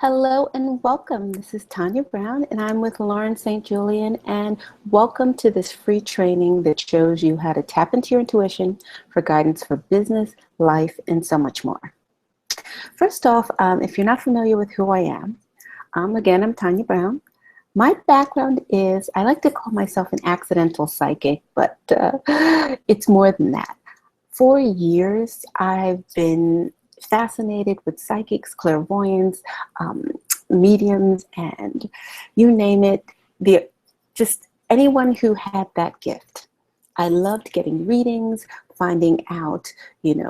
Hello and welcome. This is Tanya Brown, and I'm with Lauren St. Julian. And welcome to this free training that shows you how to tap into your intuition for guidance for business, life, and so much more. First off, if you're not familiar with who I am, again, I'm Tanya Brown. My background is I like to call myself an accidental psychic, but it's more than that. For years, I've been fascinated with psychics, clairvoyants, mediums, and you name it. Just anyone who had that gift. I loved getting readings, finding out,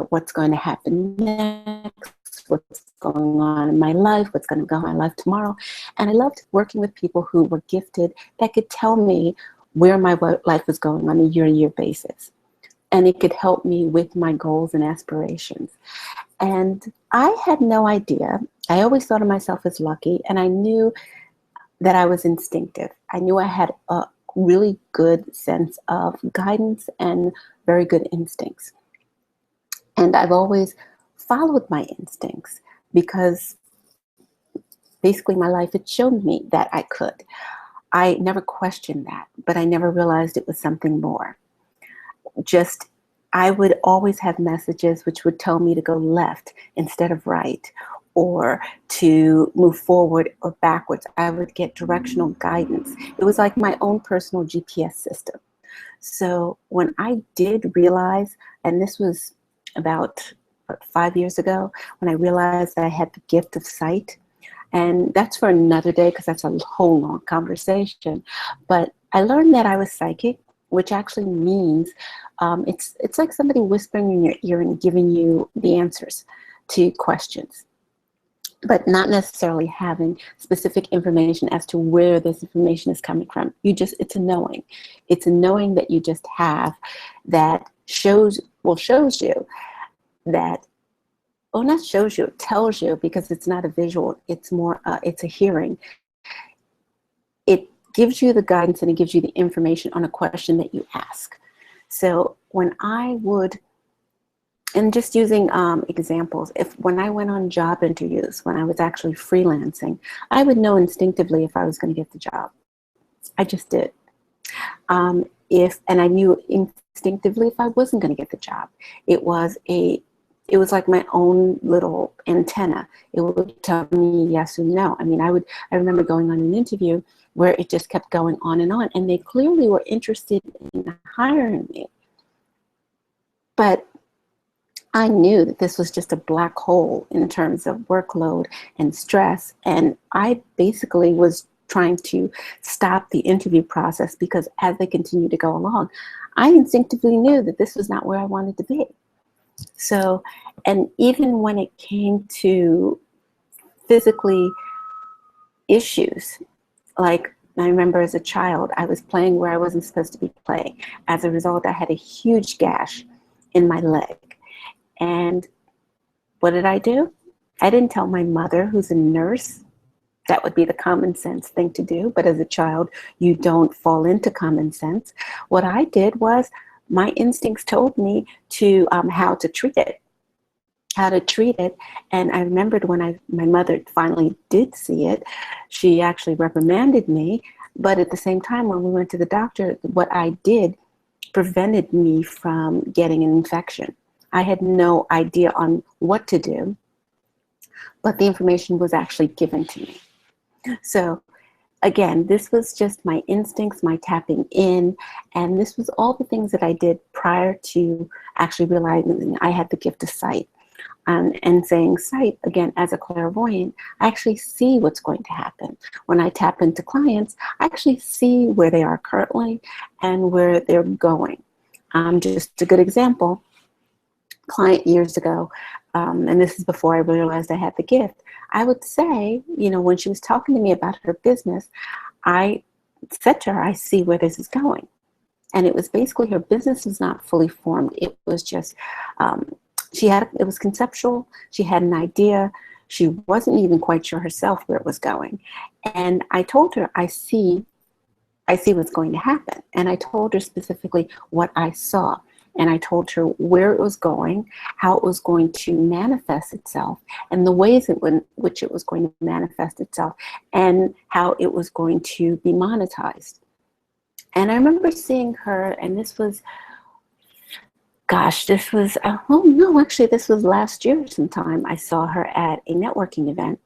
what's going to happen next, what's going on in my life, what's going to go on in my life tomorrow. And I loved working with people who were gifted that could tell me where my life was going on a year-to-year basis. And it could help me with my goals and aspirations. And I had no idea. I always thought of myself as lucky, and I knew that I was instinctive. I knew I had a really good sense of guidance and very good instincts. And I've always followed my instincts because basically my life had shown me that I could. I never questioned that, but I never realized it was something more. I would always have messages which would tell me to go left instead of right, or to move forward or backwards. I would get directional guidance. It was like my own personal GPS system. So when I did realize, and this was about 5 years ago, when I realized that I had the gift of sight, and that's for another day because that's a whole long conversation, but I learned that I was psychic, which actually means it's like somebody whispering in your ear and giving you the answers to questions, but not necessarily having specific information as to where this information is coming from. It's a knowing. It's a knowing that you just have that shows you that, well, not shows you, it tells you, because it's not a visual, it's more, it's a hearing. It gives you the guidance and it gives you the information on a question that you ask. So when I would, and just using examples, when I went on job interviews, when I was actually freelancing, I would know instinctively if I was going to get the job. I just did. And I knew instinctively if I wasn't going to get the job. It was like my own little antenna. It would tell me yes or no. I mean, I remember going on an interview where it just kept going on, and they clearly were interested in hiring me. But I knew that this was just a black hole in terms of workload and stress, and I basically was trying to stop the interview process because as they continued to go along, I instinctively knew that this was not where I wanted to be. So, and even when it came to physically issues, like I remember as a child, I was playing where I wasn't supposed to be playing. As a result, I had a huge gash in my leg. And what did I do? I didn't tell my mother, who's a nurse. That would be the common sense thing to do. But as a child, you don't fall into common sense. What I did was my instincts told me to how to treat it. And I remembered when my mother finally did see it, she actually reprimanded me. But at the same time, when we went to the doctor, what I did prevented me from getting an infection. I had no idea on what to do, but the information was actually given to me. So again, this was just my instincts, my tapping in, and this was all the things that I did prior to actually realizing I had the gift of sight. And saying sight, again, as a clairvoyant, I actually see what's going to happen. When I tap into clients, I actually see where they are currently and where they're going. Just a good example, client years ago, and this is before I realized I had the gift, I would say, when she was talking to me about her business, I said to her, I see where this is going. And it was basically her business was not fully formed. It was just, it was conceptual. She had an idea. She wasn't even quite sure herself where it was going. And I told her, I see what's going to happen. And I told her specifically what I saw. and I told her where it was going, how it was going to manifest itself, and the ways in which it was going to manifest itself, and how it was going to be monetized. And I remember seeing her, and this was, gosh, this was, oh no, actually, this was last year sometime. I saw her at a networking event,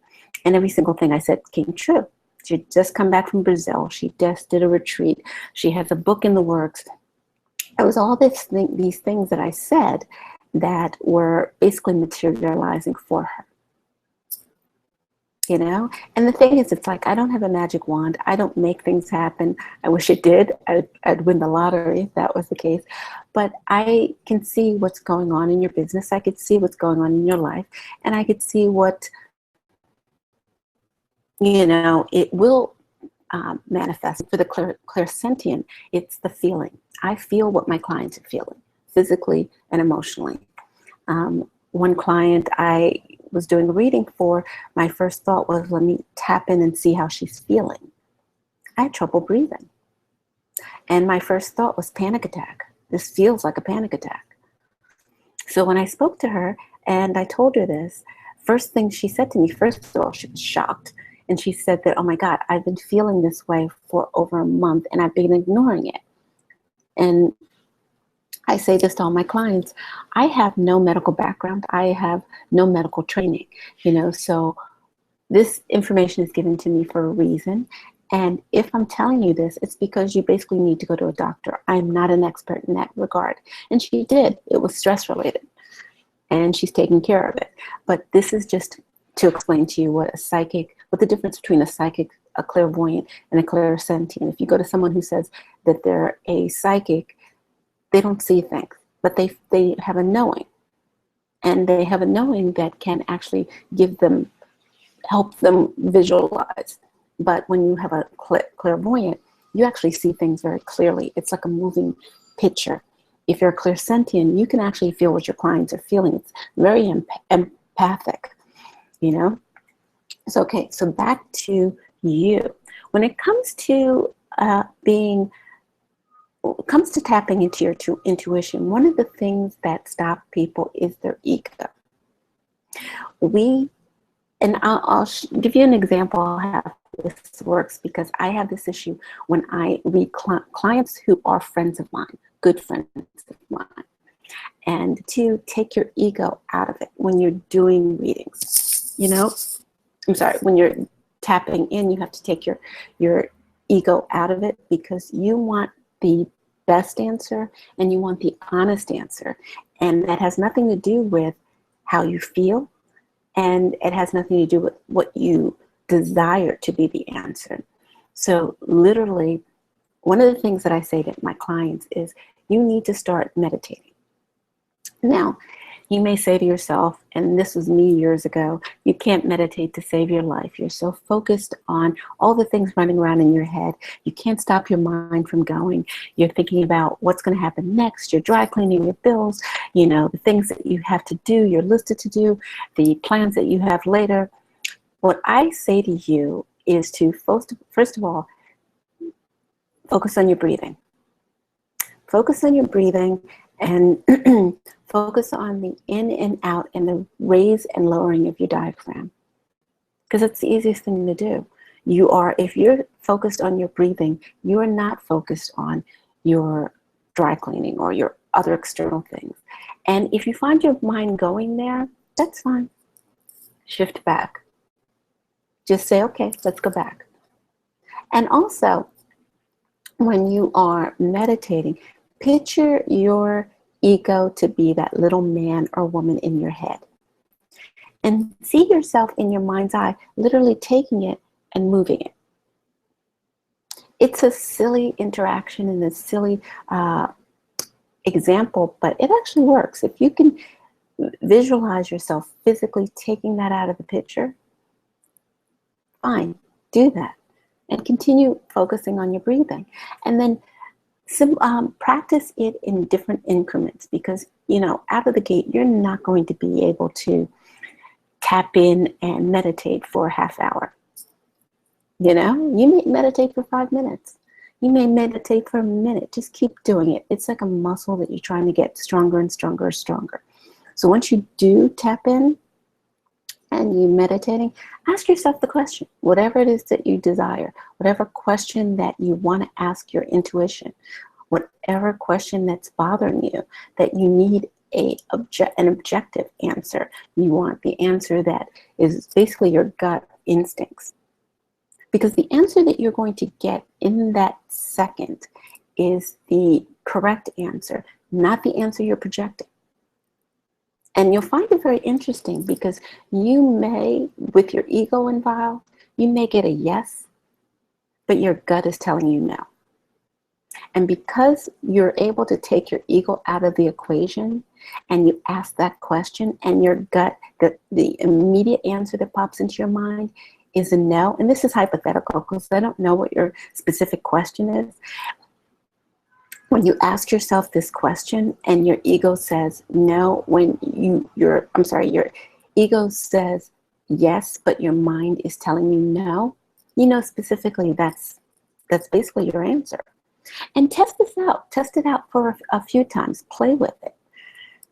and every single thing I said came true. She had just come back from Brazil. She just did a retreat. She has a book in the works. It was all these things that I said that were basically materializing for her. You know? And the thing is, it's like, I don't have a magic wand. I don't make things happen. I wish it did. I'd win the lottery if that was the case. But I can see what's going on in your business. I could see what's going on in your life. And I could see what, you know, it will manifest. For the clairsentient, it's the feeling. I feel what my clients are feeling, physically and emotionally. One client I was doing a reading for, my first thought was, let me tap in and see how she's feeling. I had trouble breathing. And my first thought was panic attack. This feels like a panic attack. So when I spoke to her and I told her this, first thing she said to me, first of all, she was shocked. And she said that, oh my God, I've been feeling this way for over a month and I've been ignoring it. And I say this to all my clients, I have no medical background. I have no medical training, you know, so this information is given to me for a reason. And if I'm telling you this, it's because you basically need to go to a doctor. I'm not an expert in that regard. And she did. It was stress related. And she's taking care of it. But this is just to explain to you what the difference between a psychic, a clairvoyant, and a clairsentient. If you go to someone who says that they're a psychic, they don't see things, but they have a knowing. And they have a knowing that can actually help them visualize. But when you have a clairvoyant, you actually see things very clearly. It's like a moving picture. If you're a clairsentient, you can actually feel what your clients are feeling. It's very empathic, you know? So, okay, so back to you. When it comes to tapping into your intuition, one of the things that stop people is their ego. I'll give you an example of how this works, because I have this issue when I read clients who are friends of mine, good friends of mine. And to take your ego out of it when you're doing readings, you know? I'm sorry, when you're tapping in, you have to take your ego out of it, because you want the best answer and you want the honest answer. And that has nothing to do with how you feel, and it has nothing to do with what you desire to be the answer. So literally, one of the things that I say to my clients is, you need to start meditating. Now, you may say to yourself, and this was me years ago, you can't meditate to save your life. You're so focused on all the things running around in your head. You can't stop your mind from going. You're thinking about what's going to happen next. You're dry cleaning your bills, you know, the things that you have to do, you're listed to do, the plans that you have later. What I say to you is to, first of all, focus on your breathing. Focus on your breathing and focus on the in and out and the raise and lowering of your diaphragm, because it's the easiest thing to do. If you're focused on your breathing, you are not focused on your dry cleaning or your other external things. And if you find your mind going there, that's fine. Shift back. Just say, okay, let's go back. And also, when you are meditating, picture your ego to be that little man or woman in your head. And see yourself in your mind's eye, literally taking it and moving it. It's a silly interaction and a silly example, but it actually works. If you can visualize yourself physically taking that out of the picture, fine, do that. And continue focusing on your breathing. And then practice it in different increments, because, you know, out of the gate, you're not going to be able to tap in and meditate for a half hour. You know, you may meditate for 5 minutes. You may meditate for a minute. Just keep doing it. It's like a muscle that you're trying to get stronger and stronger and stronger. So once you do tap in and you're meditating, ask yourself the question, whatever it is that you desire, whatever question that you want to ask your intuition, whatever question that's bothering you, that you need an objective answer. You want the answer that is basically your gut instincts. Because the answer that you're going to get in that second is the correct answer, not the answer you're projecting. And you'll find it very interesting because you may, with your ego involved, you may get a yes, but your gut is telling you no. And because you're able to take your ego out of the equation and you ask that question and your gut, the immediate answer that pops into your mind is a no. And this is hypothetical because I don't know what your specific question is. When you ask yourself this question and your ego says no, your ego says yes, but your mind is telling you no, you know specifically that's basically your answer. And test this out. Test it out for a few times. Play with it,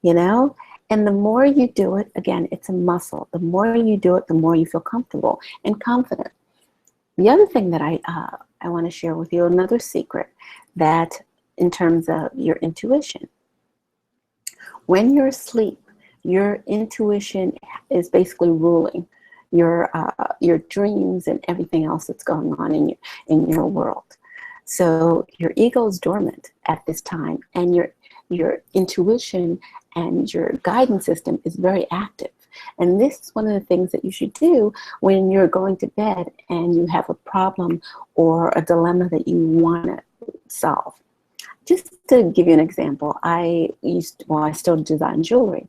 you know? And the more you do it, again, it's a muscle. The more you do it, the more you feel comfortable and confident. The other thing that I want to share with you, another secret that in terms of your intuition. When you're asleep, your intuition is basically ruling your dreams and everything else that's going on in your world. So your ego is dormant at this time, and your intuition and your guidance system is very active. And this is one of the things that you should do when you're going to bed and you have a problem or a dilemma that you want to solve. Just to give you an example, I still design jewelry.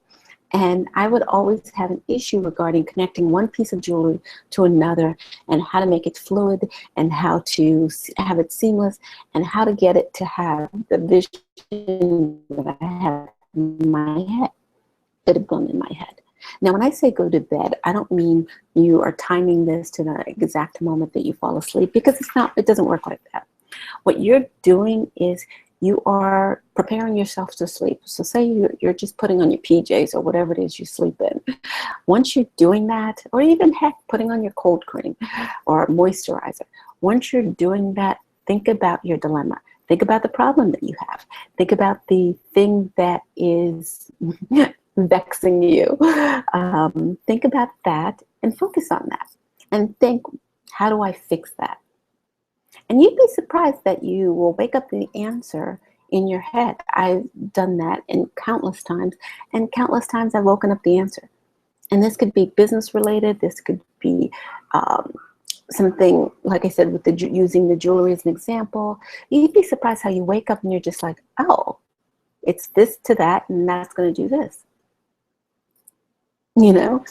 And I would always have an issue regarding connecting one piece of jewelry to another and how to make it fluid and how to have it seamless and how to get it to have the vision that I have in my head, that have gone in my head. Now, when I say go to bed, I don't mean you are timing this to the exact moment that you fall asleep, because it doesn't work like that. What you're doing is you are preparing yourself to sleep. So say you're just putting on your PJs or whatever it is you sleep in. Once you're doing that, or even heck, putting on your cold cream or moisturizer, once you're doing that, think about your dilemma. Think about the problem that you have. Think about the thing that is vexing you. Think about that and focus on that. And think, how do I fix that? And you'd be surprised that you will wake up the answer in your head. I've done that countless times, and countless times I've woken up the answer. And this could be business related. This could be something, like I said, with using the jewelry as an example. You'd be surprised how you wake up and you're just like, oh, it's this to that, and that's going to do this. You know,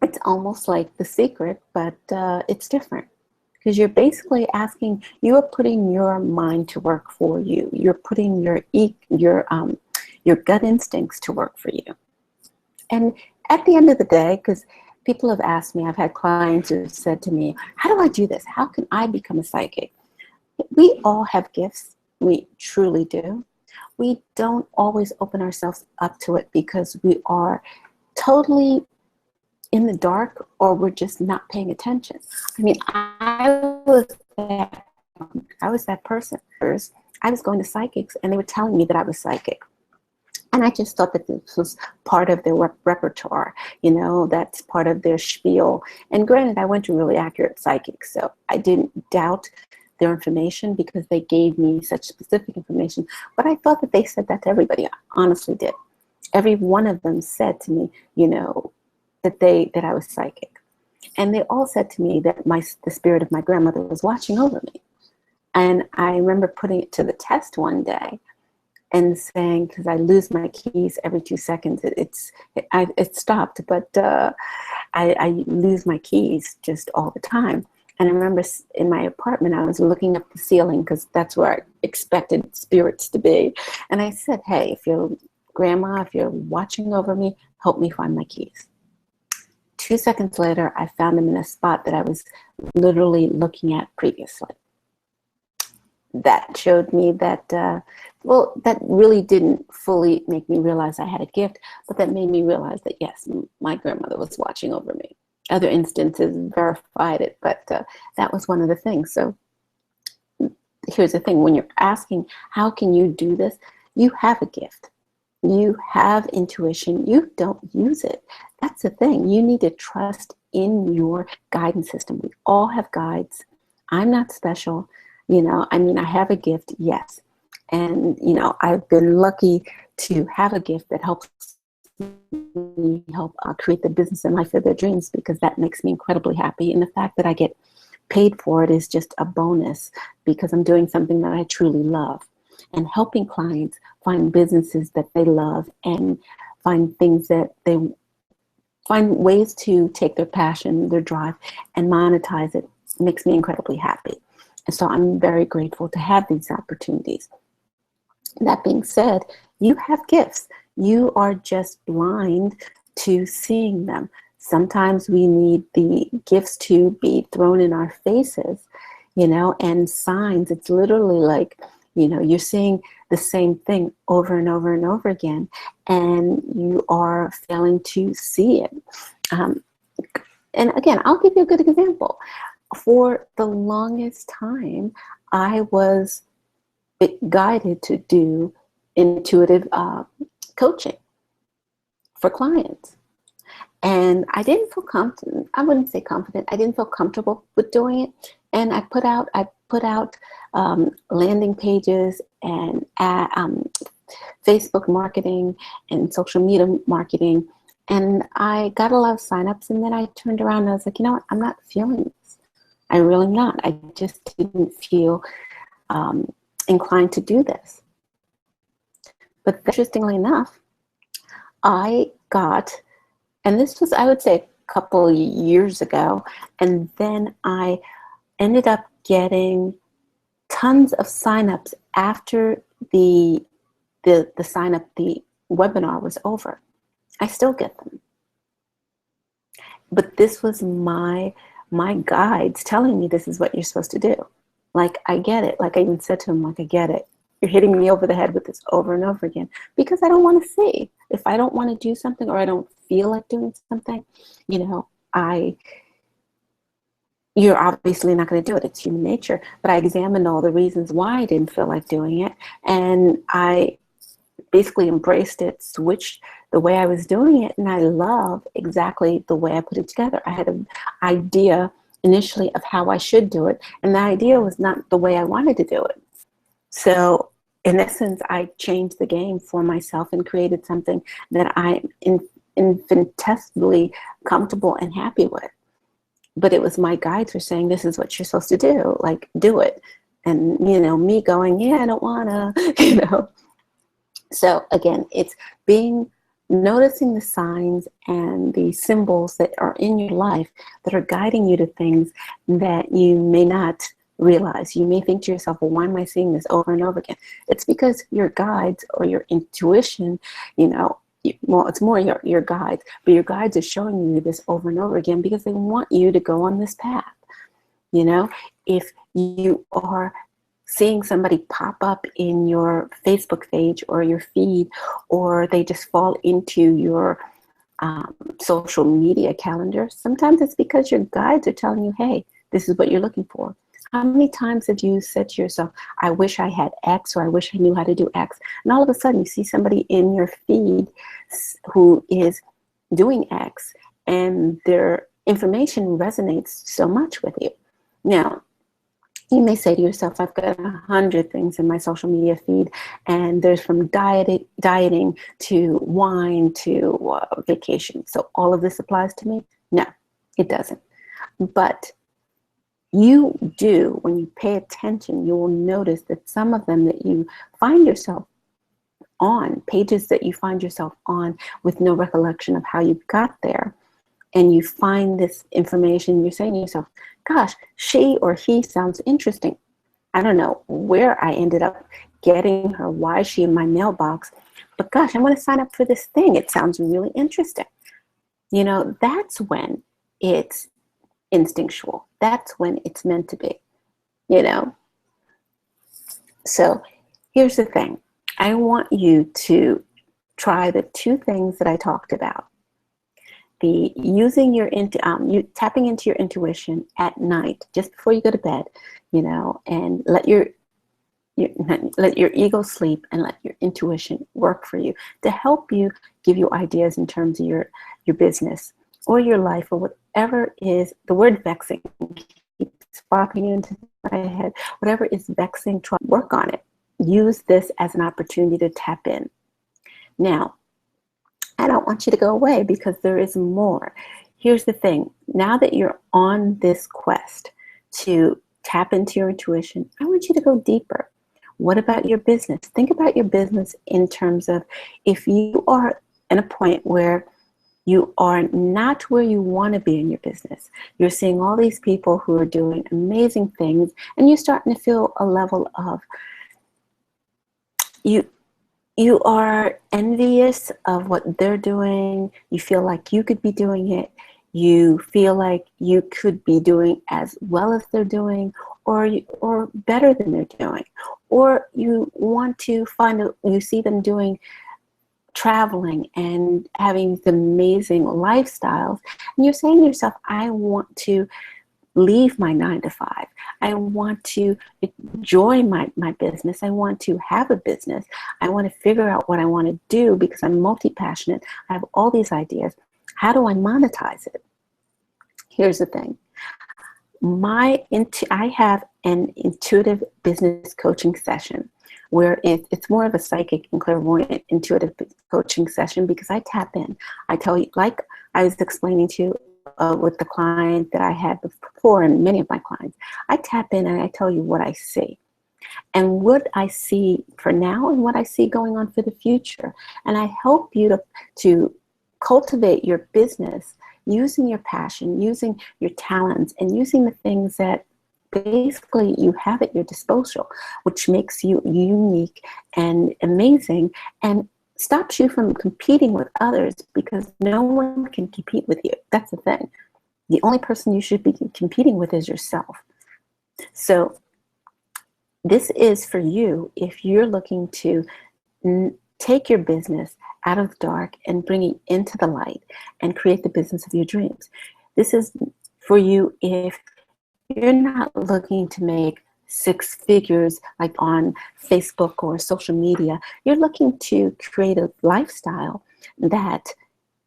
it's almost like The Secret, but it's different. Because you're basically you are putting your mind to work for you. You're putting your gut instincts to work for you. And at the end of the day, because people have asked me, I've had clients who have said to me, how do I do this? How can I become a psychic? We all have gifts. We truly do. We don't always open ourselves up to it because we are totally in the dark, or we're just not paying attention. I mean, I was that person. I was going to psychics and they were telling me that I was psychic. And I just thought that this was part of their repertoire, you know, that's part of their spiel. And granted, I went to really accurate psychics, so I didn't doubt their information because they gave me such specific information. But I thought that they said that to everybody. I honestly did. Every one of them said to me, you know, that I was psychic. And they all said to me that the spirit of my grandmother was watching over me. And I remember putting it to the test one day and saying, because I lose my keys every 2 seconds, it stopped, but I lose my keys just all the time. And I remember in my apartment, I was looking up the ceiling because that's where I expected spirits to be. And I said, hey, if you're watching over me, help me find my keys. 2 seconds later, I found them in a spot that I was literally looking at previously. that showed me that, well, that really didn't fully make me realize I had a gift, but that made me realize that, yes, my grandmother was watching over me. Other instances verified it, but that was one of the things. So here's the thing, when you're asking, how can you do this? You have a gift. You have intuition. You don't use it. That's the thing. You need to trust in your guidance system. We all have guides. I'm not special. You know, I mean, I have a gift, yes. And, you know, I've been lucky to have a gift that helps me help create the business and life of their dreams, because that makes me incredibly happy. And the fact that I get paid for it is just a bonus, because I'm doing something that I truly love, and helping clients find businesses that they love and find things that they find ways to take their passion, their drive, and monetize it makes me incredibly happy. And so I'm very grateful to have these opportunities. That being said, you have gifts. You are just blind to seeing them. Sometimes we need the gifts to be thrown in our faces, you know, and signs. It's literally like, you know, you're seeing the same thing over and over and over again, and you are failing to see it. And again, I'll give you a good example. For the longest time, I was guided to do intuitive coaching for clients. And I didn't feel confident. I wouldn't say confident. I didn't feel comfortable with doing it. And I put out landing pages and Facebook marketing and social media marketing. And I got a lot of signups. And then I turned around and I was like, you know what? I'm not feeling this. I really not. I just didn't feel inclined to do this. But interestingly enough, I got, and this was, I would say, a couple of years ago, and then I ended up getting tons of signups after the sign up, the webinar was over. I still get them. But this was my guides telling me this is what you're supposed to do. Like, I get it. Like I even said to him, like, I get it. You're hitting me over the head with this over and over again, because I don't want to see. If I don't want to do something, or I don't feel like doing something, you know, you're obviously not going to do it. It's human nature. But I examined all the reasons why I didn't feel like doing it, and I basically embraced it, switched the way I was doing it, and I love exactly the way I put it together. I had an idea initially of how I should do it, and the idea was not the way I wanted to do it. So in essence, I changed the game for myself and created something that I'm infinitesimally comfortable and happy with. But it was my guides were saying, this is what you're supposed to do, like, do it. And, you know, me going, yeah, I don't wanna, you know. So again, it's noticing the signs and the symbols that are in your life that are guiding you to things that you may not realize. You may think to yourself, well, why am I seeing this over and over again? It's because your guides or your intuition, you know, well, it's more your guides, but your guides are showing you this over and over again because they want you to go on this path. You know, if you are seeing somebody pop up in your Facebook page or your feed, or they just fall into your social media calendar, sometimes it's because your guides are telling you, hey, this is what you're looking for. How many times have you said to yourself, I wish I had X, or I wish I knew how to do X? And all of a sudden you see somebody in your feed who is doing X, and their information resonates so much with you. Now, you may say to yourself, I've got 100 things in my social media feed, and there's from dieting to wine to vacation. So all of this applies to me? No, it doesn't. But you do, when you pay attention, you will notice that some of them that you find yourself on, pages that you find yourself on with no recollection of how you got there, and you find this information, you're saying to yourself, gosh, she or he sounds interesting. I don't know where I ended up getting her, why is she in my mailbox, but gosh, I want to sign up for this thing. It sounds really interesting. You know, that's when it's instinctual. That's when it's meant to be, you know. So here's the thing. I want you to try the two things that I talked about. The using your you tapping into your intuition at night, just before you go to bed, and let your ego sleep and let your intuition work for you to help you, give you ideas in terms of your business or your life or whatever is. The word vexing keeps popping into my head. Whatever is vexing, try to work on it. Use this as an opportunity to tap in. Now, I don't want you to go away because there is more. Here's the thing. Now that you're on this quest to tap into your intuition, I want you to go deeper. What about your business? Think about your business in terms of, if you are at a point where you are not where you want to be in your business. You're seeing all these people who are doing amazing things, and you're starting to feel a level of, you are envious of what they're doing. You feel like you could be doing it. You feel like you could be doing as well as they're doing, or better than they're doing. Or you want to you see them doing, traveling and having these amazing lifestyles, and you're saying to yourself, I want to leave my 9 to 5. I want to enjoy my business. I want to have a business. I want to figure out what I want to do because I'm multi-passionate. I have all these ideas. How do I monetize it? Here's the thing. I have an intuitive business coaching session where it's more of a psychic and clairvoyant intuitive coaching session, because I tap in. I tell you, like I was explaining to you with the client that I had before, and many of my clients, I tap in and I tell you what I see. And what I see for now and what I see going on for the future. And I help you to cultivate your business using your passion, using your talents, and using the things that basically you have at your disposal, which makes you unique and amazing and stops you from competing with others, because no one can compete with you. That's the thing. The only person you should be competing with is yourself. So this is for you if you're looking to take your business out of the dark and bring it into the light and create the business of your dreams. This is for you if you're not looking to make 6 figures like on Facebook or social media. You're looking to create a lifestyle that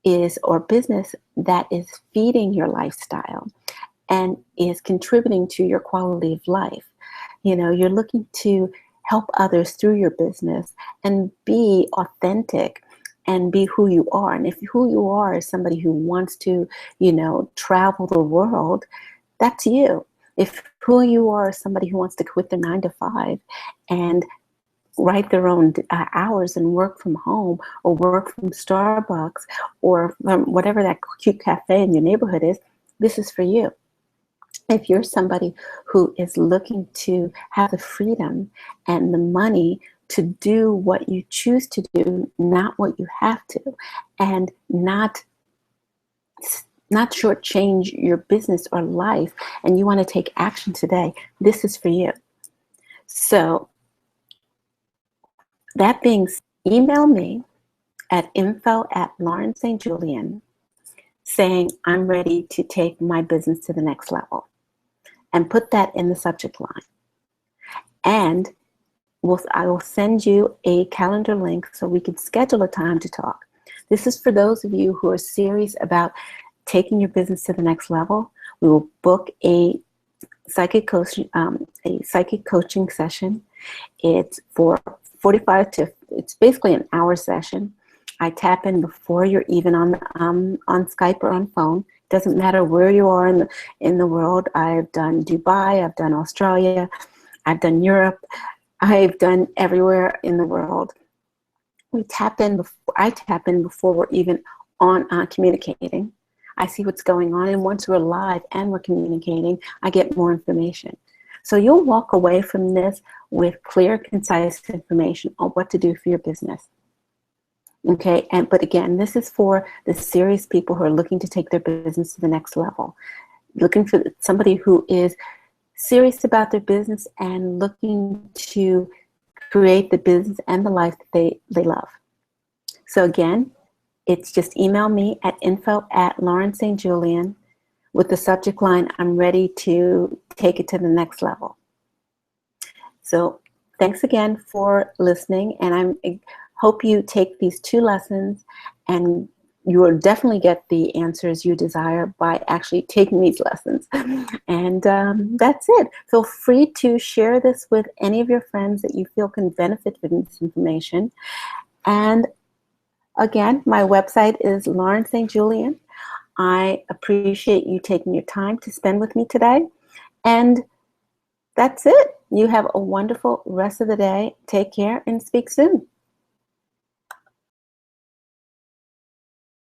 is, or business that is feeding your lifestyle and is contributing to your quality of life. You're looking to help others through your business and be authentic and be who you are. And if who you are is somebody who wants to, travel the world, that's you. If who you are is somebody who wants to quit their 9 to 5 and write their own hours and work from home, or work from Starbucks, or from whatever that cute cafe in your neighborhood is, this is for you. If you're somebody who is looking to have the freedom and the money to do what you choose to do, not what you have to, and not shortchange your business or life, and you want to take action today, this is for you. So that being said, email me at info@laurenstjulian saying I'm ready to take my business to the next level, and put that in the subject line. And I will send you a calendar link so we can schedule a time to talk. This is for those of you who are serious about taking your business to the next level. We will book a psychic coaching session. It's for 45 to, it's basically an hour session. I tap in before you're even on Skype or on phone. Doesn't matter where you are in the world. I've done Dubai, I've done Australia, I've done Europe, I've done everywhere in the world. I tap in before we're even on communicating. I see what's going on, and once we're live and we're communicating, I get more information. So you'll walk away from this with clear, concise information on what to do for your business. Okay, but again, this is for the serious people who are looking to take their business to the next level. Looking for somebody who is serious about their business and looking to create the business and the life that they love. So again, it's just email me at info@laurenstjulian with the subject line, I'm ready to take it to the next level. So thanks again for listening, and I hope you take these 2 lessons and you will definitely get the answers you desire by actually taking these lessons. And that's it. Feel free to share this with any of your friends that you feel can benefit from this information. And again, my website is Lauren St. Julian. I appreciate you taking your time to spend with me today. And that's it. You have a wonderful rest of the day. Take care and speak soon.